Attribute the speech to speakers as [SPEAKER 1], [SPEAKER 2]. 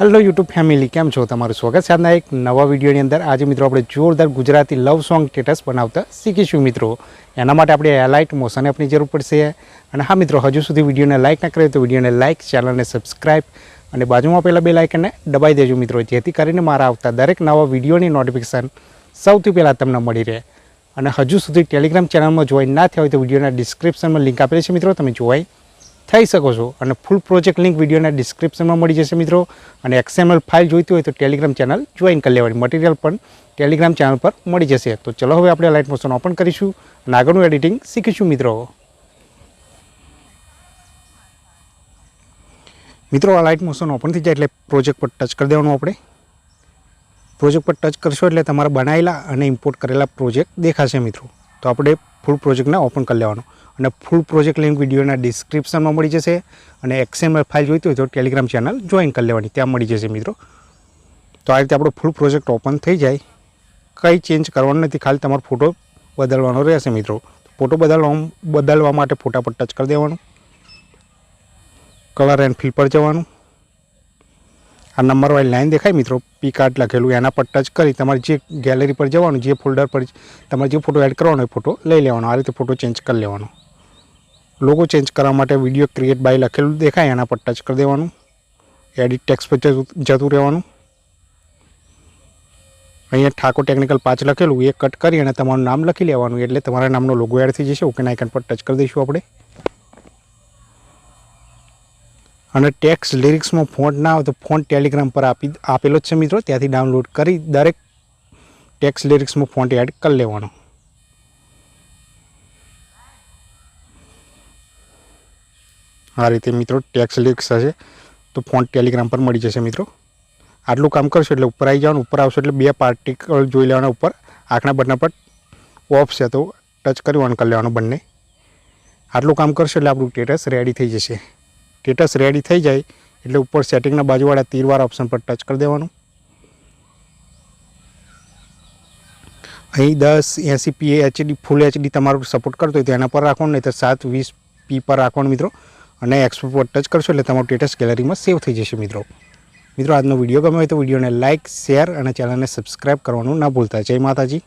[SPEAKER 1] Hello YouTube family केम छो तमारुं स्वागत छे आजना एक नवा विडियोनी अंदर। आज मित्रों आपणे जोरदार गुजराती लव सॉन्ग स्टेटस बनावता शीखीशुं मित्रों। एना माटे आपणे लाइट मोशन अपनी जरूर पड़शे। अने हाँ मित्रों, हजू सुधी विडियोने लाइक न करे तो विडियोने लाइक, चेनलने सब्सक्राइब अने बाजुमां पेला बेल आइकनने दबाई देजो मित्रों, जेथी करीने मारा आवता दरेक नवा विडियोनी नोटिफिकेशन सौथी पहेला तमने मळी रहे। अने हजू सुधी टेलिग्राम चेनलमां जोइन ना थया होय तो विडियोना डिस्क्रिप्शनमां लिंक आपेली छे मित्रों, तमे जोइन थई सको छो। अने फूल प्रोजेक्ट लिंक विडियोना डिस्क्रिप्शन में मळी जशे मित्रों। अने एक्सएमएल फाइल जोईती होय तो टेलिग्राम चेनल जोइन कर लेवानी, मटीरियल पण टेलिग्राम चेनल पर मळी जशे। तो चलो हवे आपणे लाइट मोशन ओपन करीशुं अने आगळनुं एडिटिंग शीखीशुं मित्रों। मित्रों आ लाइट मोशन ओपन थी जाय एटले प्रोजेक्ट पर टच कर देवानुं। आपणे प्रोजेक्ट पर टच करशो एटले तमारा बनावेला अने इम्पोर्ट करेला प्रोजेक्ट देखाशे मित्रों। तो आपणे फूल प्रोजेक्ट ने ओपन कर लेवानुं અને ફૂલ પ્રોજેક્ટ લિંક વિડીયોના ડિસ્ક્રિપ્શનમાં મળી જશે। અને એક્સએમએલ ફાઇલ જોઈતી હોય તો ટેલિગ્રામ ચેનલ જોઈન કરી લેવાની, ત્યાં મળી જશે મિત્રો। તો આ રીતે આપણો ફૂલ પ્રોજેક્ટ ઓપન થઈ જાય, કંઈ ચેન્જ કરવાનું નથી, ખાલી તમારો ફોટો બદલવાનો રહેશે મિત્રો। ફોટો બદલવા માટે ફોટા પર ટચ કરી દેવાનું, કલર એન્ડ ફિલ પર જવાનું। આ નંબરવાળી લાઈન દેખાય મિત્રો, પીક આર્ટ લખેલું, એના પર ટચ કરી તમારે જે ગેલેરી પર જવાનું, જે ફોલ્ડર પર તમારે જે ફોટો એડ કરવાનો હોય ફોટો લઈ લેવાનો। આ રીતે ફોટો ચેન્જ કરી લેવાનો। लोगो चेंज करवा माटे विडियो क्रिएट बाय लखेलुं देखाय, एना पर टच कर देवानुं। एडिट टेक्स्ट पर जतुं रहेवानुं। अहींया ठाकोर टेक्निकल 5 लखेलुं ए कट करी अने तमारुं नाम लखी लेवानुं, एटले तमारा नामनो लोगो एड थई जशे। ओके आइकन पर टच कर दईशुं आपणे। अने टेक्स्ट लिरिक्स में फॉन्ट ना हो तो फॉन्ट टेलिग्राम पर आपेलो ज छे मित्रों, त्यांथी डाउनलॉड करी दरेक टेक्स्ट लिरिक्स में फॉन्ट एड कर लेवानुं। आ रीते मित्रों टेक्स्ट लिरिक्स हशे तो फॉन्ट टेलिग्राम पर मळी जशे मित्रों। आटलुं काम करशो एटले उपर आई जाओ, उपर आवशो एटले बे पार्टिकल जोई लेवाना। उपर आंखना बटन पर ऑफ छे तो टच करी ऑन कर लेवानुं बंने। आटलुं काम करशो एटले आपणुं स्टेटस रेडी थई जशे। स्टेटस रेडी थई जाय एटले उपर सेटिंगना बाजुवाळा तीरवाळा ऑप्शन पर टच कर देवानुं। अहीं 1080p HD फूल HD तमारुं सपोर्ट करतो होय तो एना पर राखो, नहीं तो 720p पर राखो मित्रों। અને એક્સપોર્ટ પર ટચ કરશો એટલે તમારું સ્ટેટસ ગેલેરીમાં સેવ થઈ જશે મિત્રો। આજનો વિડીયો ગમે હોય તો વિડીયોને લાઇક, શેર અને ચેનલને સબસ્ક્રાઇબ કરવાનું ના ભૂલતા। જય માતાજી।